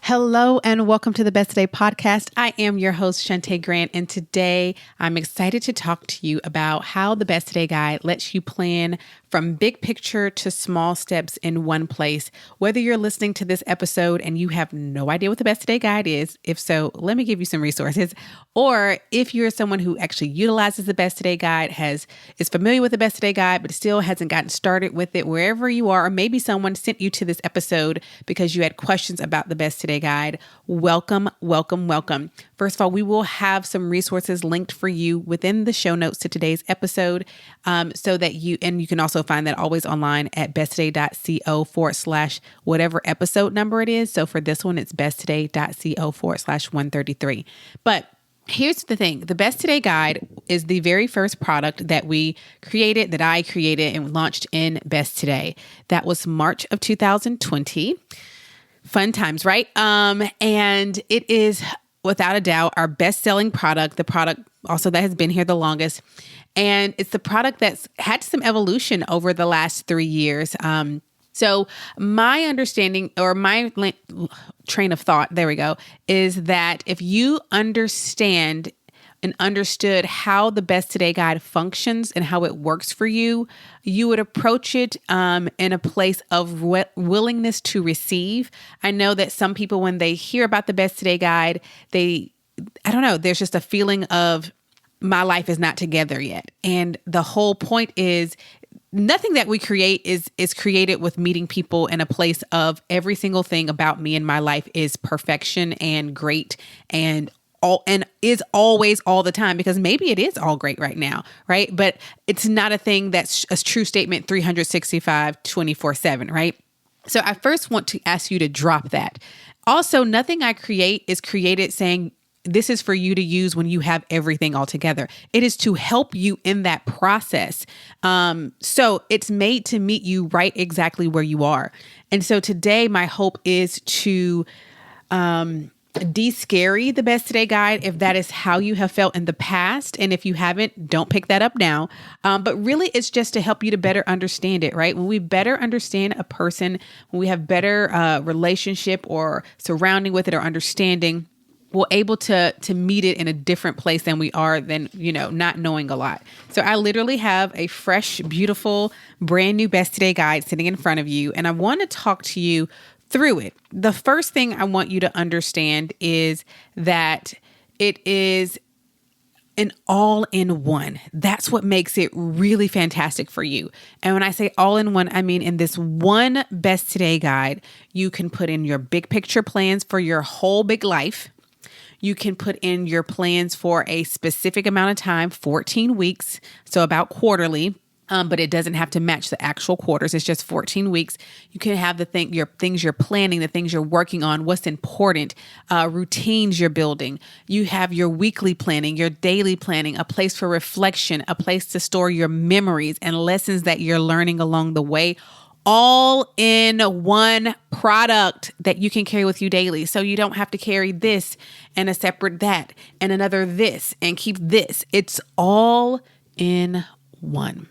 Hello and welcome to the Best Today podcast. I am your host, Shantae Grant, and today I'm excited to talk to you about how the Best Today Guide lets you plan from big picture to small steps in one place. Whether you're listening to this episode and you have no idea what the Best Today Guide is, if so, let me give you some resources. Or if you're someone who actually utilizes the Best Today Guide, is familiar with the Best Today Guide, but still hasn't gotten started with it, wherever you are, or maybe someone sent you to this episode because you had questions about the Best Today Guide, welcome, welcome, welcome. First of all, we will have some resources linked for you within the show notes to today's episode, so that you can also find that always online at besttoday.co/whatever episode number it is. So for this one, it's besttoday.co/133. But here's the thing. The Best Today Guide is the very first product that I created and launched in Best Today. That was March of 2020. Fun times, right? And it is without a doubt our best-selling product, the product also that has been here the longest. And it's the product that's had some evolution over the last 3 years. So my understanding or my train of thought, there we go, is that if you understand and understood how the Best Today Guide functions and how it works for you, you would approach it in a place of willingness to receive. I know that some people, when they hear about the Best Today Guide, there's just a feeling of my life is not together yet. And the whole point is nothing that we create is created with meeting people in a place of every single thing about me and my life is perfection and great and is always all the time, because maybe it is all great right now, right? But it's not a thing that's a true statement 365, 24/7, right? So I first want to ask you to drop that. Also, nothing I create is created saying this is for you to use when you have everything all together. It is to help you in that process. So it's made to meet you right exactly where you are. And so today, my hope is to de-scary the Best Today Guide if that is how you have felt in the past. And if you haven't, don't pick that up now. But really, it's just to help you to better understand it, right? When we better understand a person, when we have better relationship or surrounding with it or understanding, we're able to meet it in a different place than we are not knowing a lot. So I literally have a fresh, beautiful, brand new Best Today Guide sitting in front of you. And I want to talk to you through it. The first thing I want you to understand is that it is an all-in-one. That's what makes it really fantastic for you. And when I say all-in-one, I mean in this one Best Today Guide, you can put in your big picture plans for your whole big life. You can put in your plans for a specific amount of time, 14 weeks, so about quarterly. But it doesn't have to match the actual quarters. It's just 14 weeks. You can have your things you're planning, the things you're working on, what's important, routines you're building. You have your weekly planning, your daily planning, a place for reflection, a place to store your memories and lessons that you're learning along the way, all in one product that you can carry with you daily. So you don't have to carry this and a separate that and another this and keep this. It's all in one.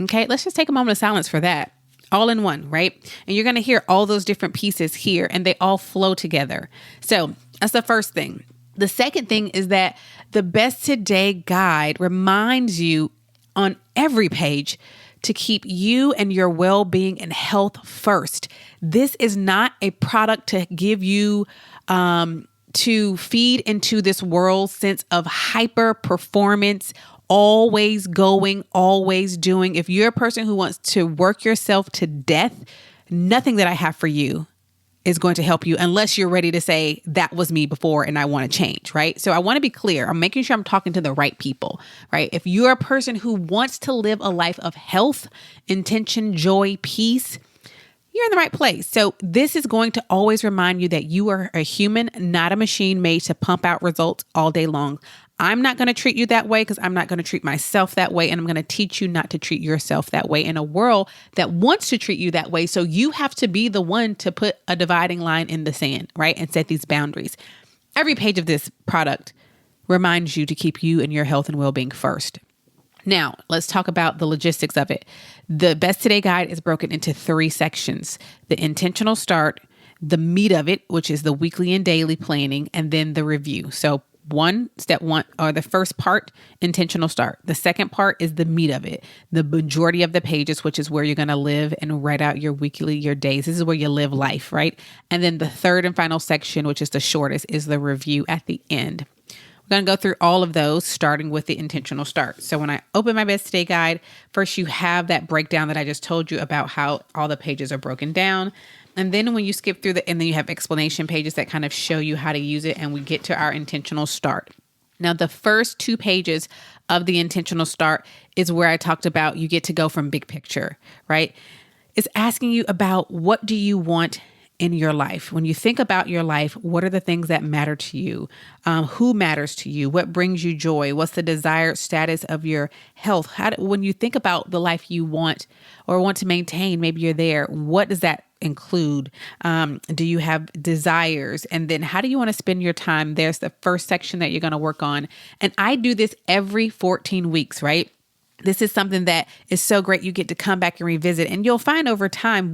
Okay, let's just take a moment of silence for that. All in one, right? And you're going to hear all those different pieces here and they all flow together. So that's the first thing. The second thing is that the Best Today Guide reminds you on every page to keep you and your well-being and health first. This is not a product to give you to feed into this world sense of hyper performance, always going, always doing. If you're a person who wants to work yourself to death, nothing that I have for you is going to help you unless you're ready to say that was me before and I want to change, right? So I want to be clear. I'm making sure I'm talking to the right people, right? If you're a person who wants to live a life of health, intention, joy, peace, you're in the right place. So this is going to always remind you that you are a human, not a machine made to pump out results all day long. I'm not going to treat you that way because I'm not going to treat myself that way. And I'm going to teach you not to treat yourself that way in a world that wants to treat you that way. So you have to be the one to put a dividing line in the sand, right? And set these boundaries. Every page of this product reminds you to keep you and your health and well-being first. Now, let's talk about the logistics of it. The Best Today Guide is broken into 3 sections: the intentional start, the meat of it, which is the weekly and daily planning, and then the review. So step one, or the first part, intentional start. The second part is the meat of it, the majority of the pages, which is where you're going to live and write out your weekly, your days. This is where you live life, right? And then the third and final section, which is the shortest, is the review at the end. We're going to go through all of those, starting with the intentional start. So when I open my Best Today guide, first you have that breakdown that I just told you about how all the pages are broken down. And then when you skip through and then you have explanation pages that kind of show you how to use it, and we get to our intentional start. Now, the first 2 pages of the intentional start is where I talked about you get to go from big picture, right? It's asking you about what do you want in your life. When you think about your life, what are the things that matter to you? Who matters to you? What brings you joy? What's the desired status of your health? When you think about the life you want or want to maintain, maybe you're there. What does that include? Do you have desires? And then how do you want to spend your time? There's the first section that you're going to work on. And I do this every 14 weeks, right? This is something that is so great. You get to come back and revisit, and you'll find over time,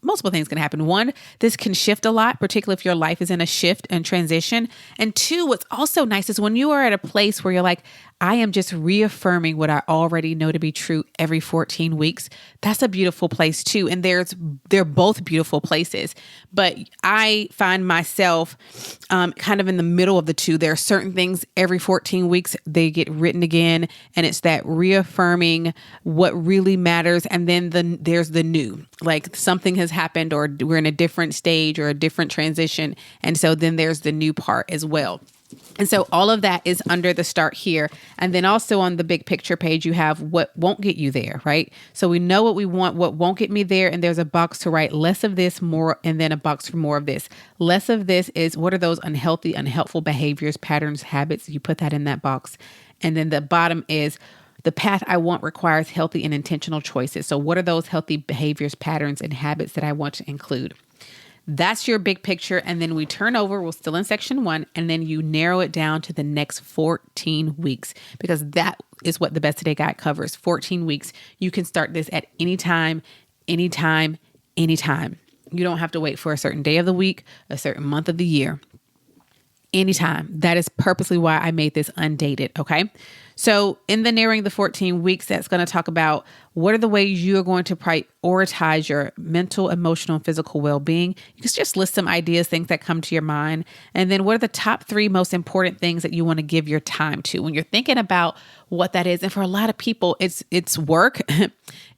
multiple things can happen. 1, this can shift a lot, particularly if your life is in a shift and transition. And 2, what's also nice is when you are at a place where you're like, I am just reaffirming what I already know to be true every 14 weeks. That's a beautiful place too. And they're both beautiful places. But I find myself kind of in the middle of the two. There are certain things every 14 weeks, they get written again. And it's that reaffirming what really matters. And then there's the new, like something has happened or we're in a different stage or a different transition. And so then there's the new part as well. And so all of that is under the start here. And then also on the big picture page, you have what won't get you there, right? So we know what we want, what won't get me there. And there's a box to write less of this, more, and then a box for more of this. Less of this is what are those unhealthy, unhelpful behaviors, patterns, habits? You put that in that box. And then the bottom is the path I want requires healthy and intentional choices. So what are those healthy behaviors, patterns, and habits that I want to include? That's your big picture. And then we turn over, we're still in section 1, and then you narrow it down to the next 14 weeks, because that is what the Best Today guide covers. 14 weeks. You can start this at any time, anytime, anytime. You don't have to wait for a certain day of the week, a certain month of the year. Anytime. That is purposely why I made this undated. Okay. So in the narrowing the 14 weeks, that's going to talk about what are the ways you are going to prioritize your mental, emotional, and physical well-being. You can just list some ideas, things that come to your mind. And then what are the top 3 most important things that you want to give your time to when you're thinking about what that is? And for a lot of people, it's work,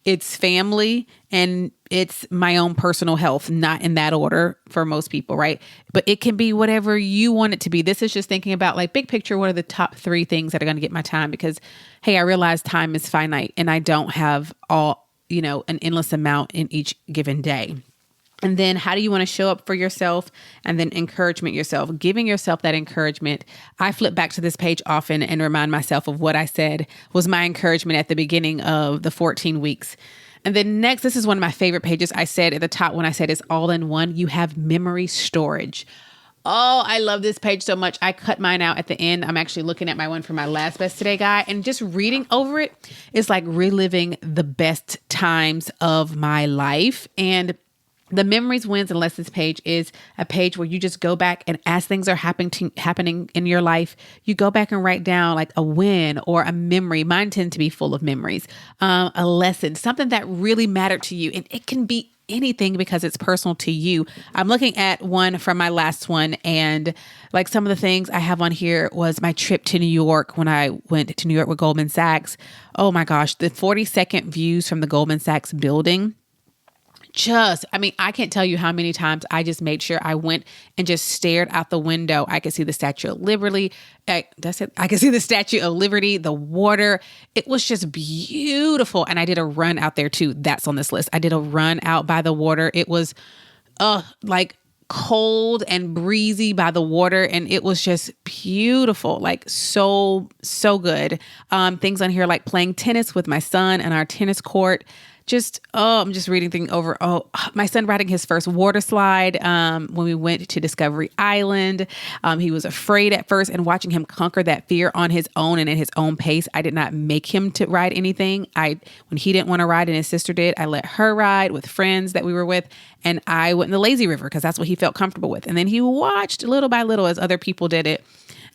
it's family, and it's my own personal health, not in that order for most people, right? But it can be whatever you want it to be. This is just thinking about like big picture, what are the top 3 things that are going to get my time? Because, hey, I realize time is finite and I don't have an endless amount in each given day. And then how do you want to show up for yourself? And then encouragement yourself, giving yourself that encouragement. I flip back to this page often and remind myself of what I said was my encouragement at the beginning of the 14 weeks. And then next, this is one of my favorite pages. I said at the top when I said it's all in one, you have memory storage. Oh, I love this page so much. I cut mine out at the end. I'm actually looking at my one from my last Best Today guide, and just reading over it is like reliving the best times of my life. And the memories, wins, and lessons page is a page where you just go back, and as things are happening in your life, you go back and write down like a win or a memory. Mine tend to be full of memories, a lesson, something that really mattered to you. And it can be anything because it's personal to you. I'm looking at one from my last one, and like some of the things I have on here was my trip to New York when I went to New York with Goldman Sachs. Oh my gosh, the 40-second views from the Goldman Sachs building. I can't tell you how many times I just made sure I went and just stared out the window. I could see the Statue of Liberty. That's it. I could see the Statue of Liberty, the water. It was just beautiful. And I did a run out there too. That's on this list. I did a run out by the water. It was like cold and breezy by the water. And it was just beautiful. Like so good. Things on here like playing tennis with my son and our tennis court. I'm just reading things over. Oh, my son riding his first water slide when we went to Discovery Island. He was afraid at first, and watching him conquer that fear on his own and at his own pace. I did not make him to ride anything. When he didn't want to ride and his sister did, I let her ride with friends that we were with, and I went in the lazy river because that's what he felt comfortable with. And then he watched little by little as other people did it.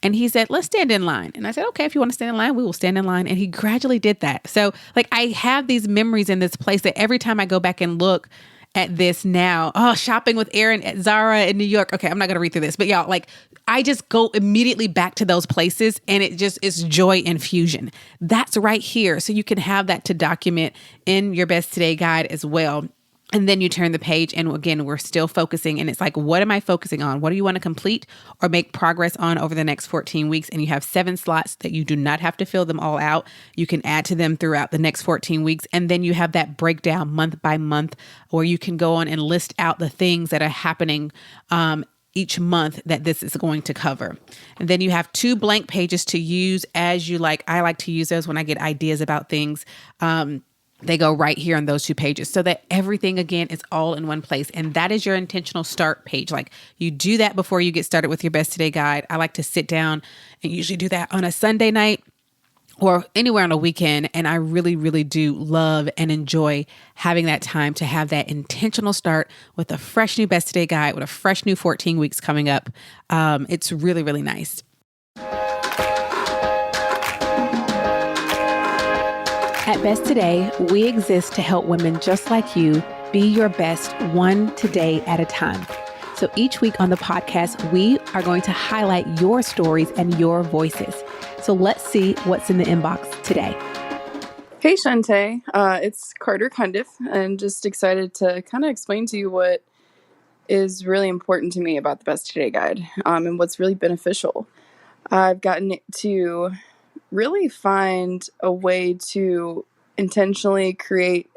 And he said, let's stand in line. And I said, okay, if you want to stand in line, we will stand in line. And he gradually did that. So like I have these memories in this place that every time I go back and look at this now, shopping with Aaron at Zara in New York. Okay, I'm not going to read through this, but y'all, like I just go immediately back to those places and it just is joy infusion. That's right here. So you can have that to document in your Best Today guide as well. And then you turn the page and again, we're still focusing and it's like, what am I focusing on? What do you want to complete or make progress on over the next 14 weeks? And you have 7 slots that you do not have to fill them all out. You can add to them throughout the next 14 weeks. And then you have that breakdown month by month where you can go on and list out the things that are happening each month that this is going to cover. And then you have 2 blank pages to use as you like. I like to use those when I get ideas about things. They go right here on those 2 pages so that everything, again, is all in one place. And that is your intentional start page. Like you do that before you get started with your Best Today guide. I like to sit down and usually do that on a Sunday night or anywhere on a weekend. And I really, really do love and enjoy having that time to have that intentional start with a fresh new Best Today guide with a fresh new 14 weeks coming up. It's really, really nice. At Best Today, we exist to help women just like you be your best one today at a time. So each week on the podcast, we are going to highlight your stories and your voices. So let's see what's in the inbox today. Hey, Shantae. It's Carter Cundiff, and just excited to kind of explain to you what is really important to me about the Best Today guide and what's really beneficial. I've gotten to really find a way to intentionally create,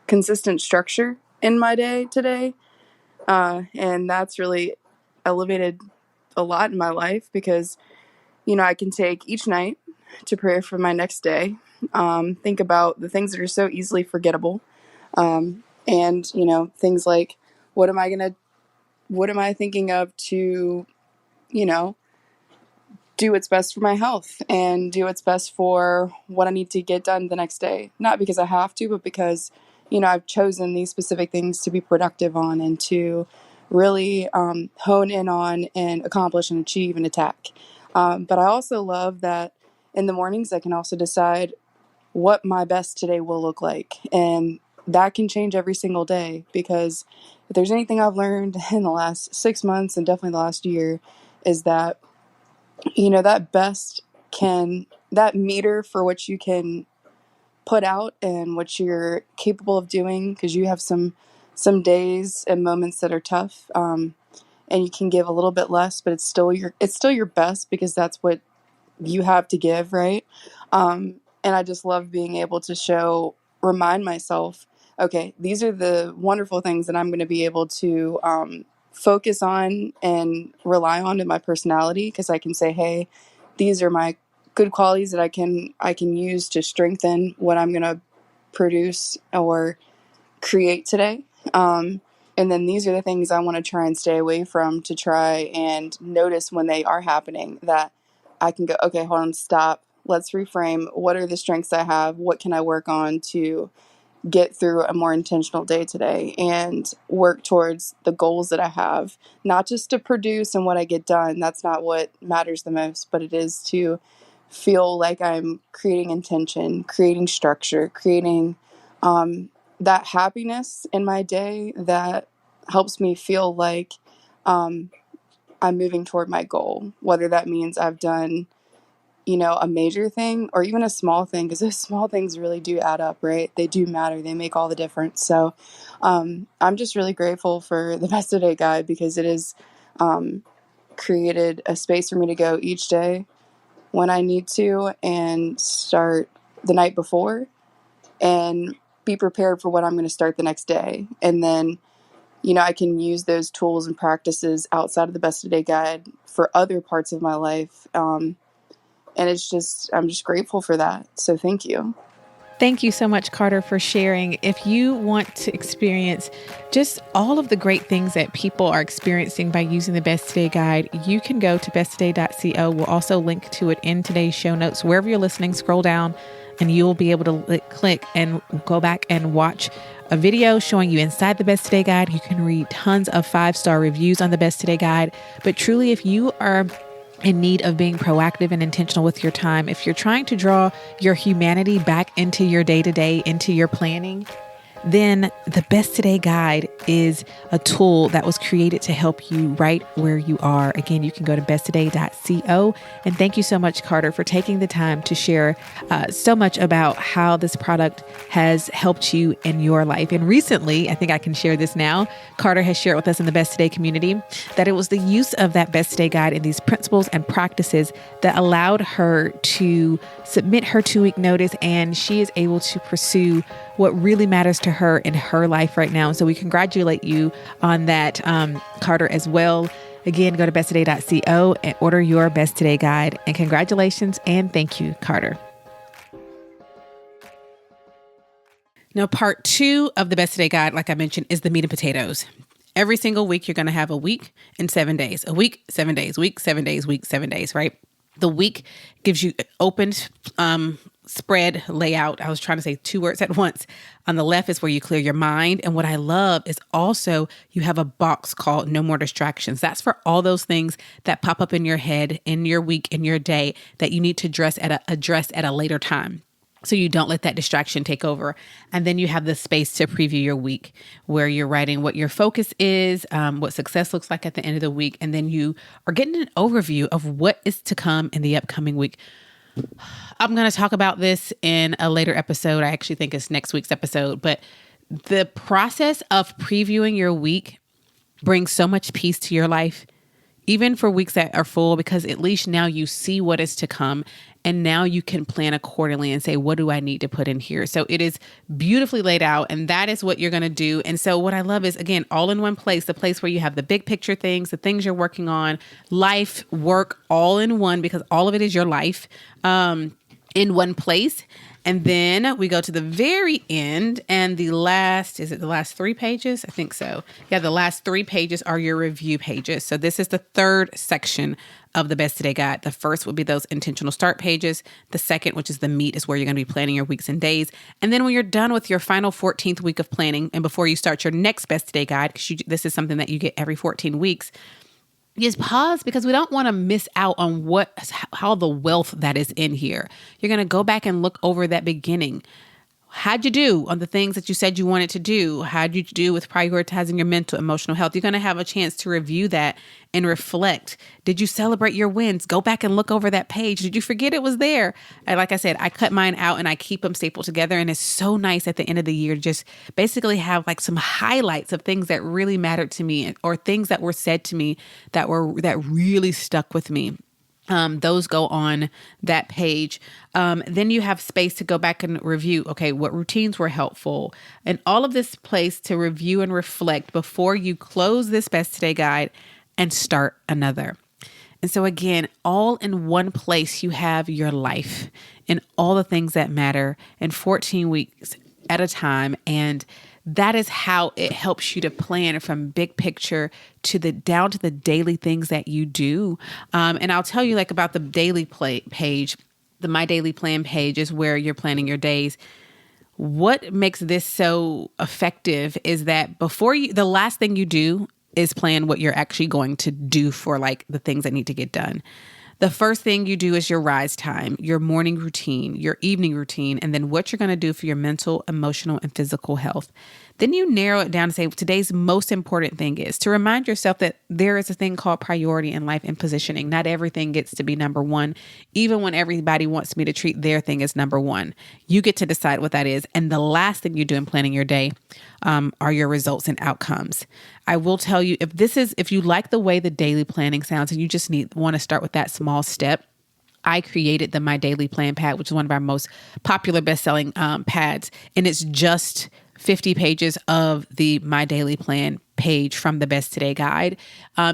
consistent structure in my day today. And that's really elevated a lot in my life because, I can take each night to pray for my next day, think about the things that are so easily forgettable. And, things like, what am I thinking of to, do what's best for my health and do what's best for what I need to get done the next day. Not because I have to, but because, I've chosen these specific things to be productive on and to really hone in on and accomplish and achieve and attack. But I also love that in the mornings, I can also decide what my best today will look like. And that can change every single day because if there's anything I've learned in the last 6 months and definitely the last year is that that meter for what you can put out and what you're capable of doing, because you have some days and moments that are tough, and you can give a little bit less, but it's still your best because that's what you have to give, right? And I just love being able to remind myself, okay, these are the wonderful things that I'm going to be able to focus on and rely on in my personality, because I can say, hey, these are my good qualities that I can use to strengthen what I'm going to produce or create today. And then these are the things I want to try and stay away from, to try and notice when they are happening, that I can go, okay, hold on, stop. Let's reframe. What are the strengths I have? What can I work on to get through a more intentional day today and work towards the goals that I have, not just to produce and what I get done. That's not what matters the most, but it is to feel like I'm creating intention, creating structure, creating that happiness in my day that helps me feel like I'm moving toward my goal, whether that means I've done a major thing or even a small thing, because those small things really do add up, right? They do matter. They make all the difference. So I'm just really grateful for the Best Today guide, because it has created a space for me to go each day when I need to and start the night before and be prepared for what I'm going to start the next day. And then, I can use those tools and practices outside of the Best Today guide for other parts of my life. And I'm just grateful for that. So thank you. Thank you so much, Carter, for sharing. If you want to experience just all of the great things that people are experiencing by using the Best Today Guide, you can go to besttoday.co. We'll also link to it in today's show notes. Wherever you're listening, scroll down and you'll be able to click and go back and watch a video showing you inside the Best Today Guide. You can read tons of 5-star reviews on the Best Today Guide. But truly, if you are in need of being proactive and intentional with your time, if you're trying to draw your humanity back into your day-to-day, into your planning, then the Best Today Guide is a tool that was created to help you right where you are. Again, you can go to besttoday.co. And thank you so much, Carter, for taking the time to share so much about how this product has helped you in your life. And recently, I think I can share this now, Carter has shared with us in the Best Today community that it was the use of that Best Today Guide and these principles and practices that allowed her to submit her 2-week notice, and she is able to pursue what really matters to her in her life right now. So we congratulate you on that, Carter, as well. Again, go to besttoday.co and order your Best Today Guide. And congratulations and thank you, Carter. Now, part 2 of the Best Today Guide, like I mentioned, is the meat and potatoes. Every single week, you're going to have a week and 7 days. A week, 7 days, week, 7 days, week, 7 days, right? The week gives you opened spread layout. I was trying to say 2 words at once. On the left is where you clear your mind. And what I love is also you have a box called No More Distractions. That's for all those things that pop up in your head, in your week, in your day that you need to address at a later time, so you don't let that distraction take over. And then you have the space to preview your week where you're writing what your focus is, what success looks like at the end of the week. And then you are getting an overview of what is to come in the upcoming week. I'm going to talk about this in a later episode. I actually think it's next week's episode. But the process of previewing your week brings so much peace to your life, even for weeks that are full, because at least now you see what is to come. And now you can plan accordingly and say, what do I need to put in here? So it is beautifully laid out, and that is what you're going to do. And so what I love is, again, all in one place, the place where you have the big picture things, the things you're working on, life, work, all in one, because all of it is your life in one place. And then we go to the very end, and the last 3 pages? I think so. Yeah, the last 3 pages are your review pages. So this is the third section of the Best Today Guide. The first would be those intentional start pages. The second, which is the meat, is where you're going to be planning your weeks and days. And then when you're done with your final 14th week of planning, and before you start your next Best Today Guide, because this is something that you get every 14 weeks, just pause, because we don't want to miss out on how the wealth that is in here. You're going to go back and look over that beginning. How'd you do on the things that you said you wanted to do? How'd you do with prioritizing your mental, emotional health? You're going to have a chance to review that and reflect. Did you celebrate your wins? Go back and look over that page. Did you forget it was there? And like I said, I cut mine out and I keep them stapled together. And it's so nice at the end of the year to just basically have like some highlights of things that really mattered to me, or things that were said to me that really stuck with me. Those go on that page. Then you have space to go back and review, okay, what routines were helpful, and all of this place to review and reflect before you close this Best Today Guide and start another. And so again, all in one place, you have your life and all the things that matter in 14 weeks at a time. And that is how it helps you to plan from big picture to down to the daily things that you do. And I'll tell you about the daily page, the My Daily Plan page is where you're planning your days. What makes this so effective is that the last thing you do is plan what you're actually going to do for the things that need to get done. The first thing you do is your rise time, your morning routine, your evening routine, and then what you're going to do for your mental, emotional, and physical health. Then you narrow it down to say today's most important thing is to remind yourself that there is a thing called priority in life and positioning. Not everything gets to be number one, even when everybody wants me to treat their thing as number one. You get to decide what that is. And the last thing you do in planning your day are your results and outcomes. I will tell you, if you like the way the daily planning sounds and you just want to start with that small step, I created the My Daily Plan pad, which is one of our most popular best-selling pads. And it's just 50 pages of the My Daily Plan page from the Best Today guide.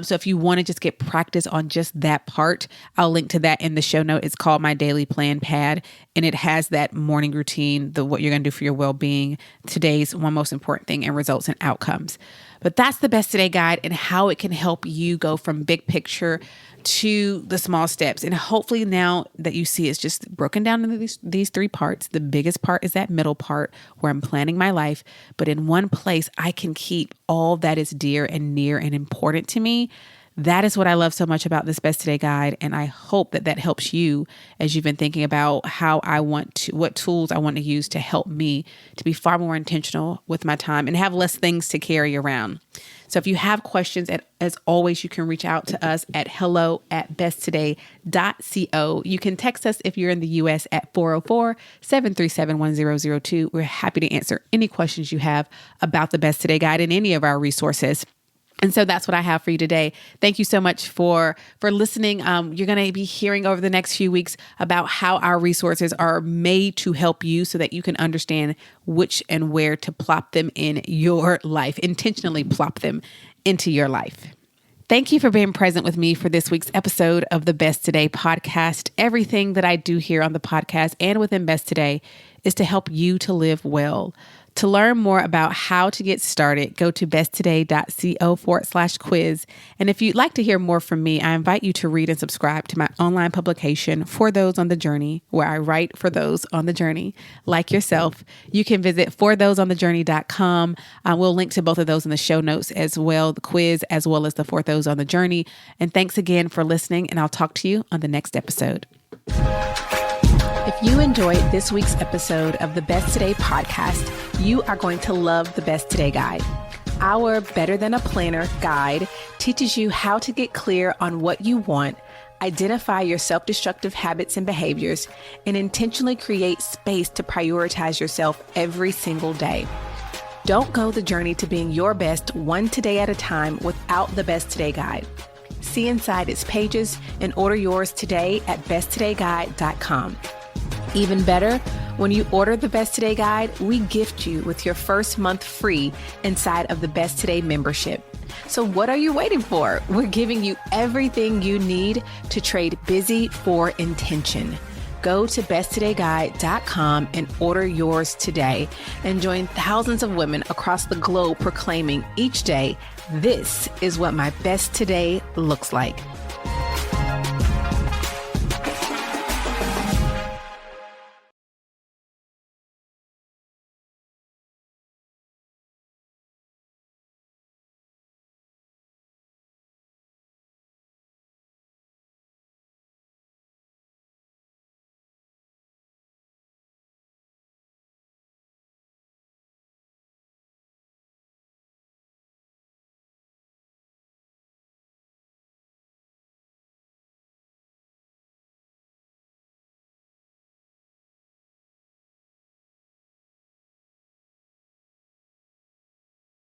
So if you want to just get practice on just that part, I'll link to that in the show note. It's called My Daily Plan Pad, and it has that morning routine, what you're going to do for your well-being, today's one most important thing, and results and outcomes. But that's the Best Today guide and how it can help you go from big picture to the small steps. And hopefully now that you see it's just broken down into these three parts. The biggest part is that middle part where I'm planning my life. But in one place, I can keep all that is dear and near and important to me. That is what I love so much about this Best Today guide. And I hope that helps you as you've been thinking about what tools I want to use to help me to be far more intentional with my time and have less things to carry around. So if you have questions, as always, you can reach out to us at hello@besttoday.co. You can text us if you're in the U.S. at 404-737-1002. We're happy to answer any questions you have about the Best Today guide and any of our resources. And so that's what I have for you today. Thank you so much for listening. You're going to be hearing over the next few weeks about how our resources are made to help you so that you can understand which and where to plop them in your life, intentionally plop them into your life. Thank you for being present with me for this week's episode of the Best Today podcast. Everything that I do here on the podcast and within Best Today is to help you to live well. To learn more about how to get started, go to besttoday.co/quiz. And if you'd like to hear more from me, I invite you to read and subscribe to my online publication, For Those on the Journey, where I write for those on the journey, like yourself. You can visit forthoseonthejourney.com. We'll link to both of those in the show notes as well, the quiz, as well as the For Those on the Journey. And thanks again for listening, and I'll talk to you on the next episode. If you enjoyed this week's episode of the Best Today podcast, you are going to love the Best Today guide. Our Better Than a Planner guide teaches you how to get clear on what you want, identify your self-destructive habits and behaviors, and intentionally create space to prioritize yourself every single day. Don't go the journey to being your best one today at a time without the Best Today guide. See inside its pages and order yours today at besttodayguide.com. Even better, when you order the Best Today guide, we gift you with your first month free inside of the Best Today membership. So what are you waiting for? We're giving you everything you need to trade busy for intention. Go to besttodayguide.com and order yours today and join thousands of women across the globe proclaiming each day, this is what my best today looks like.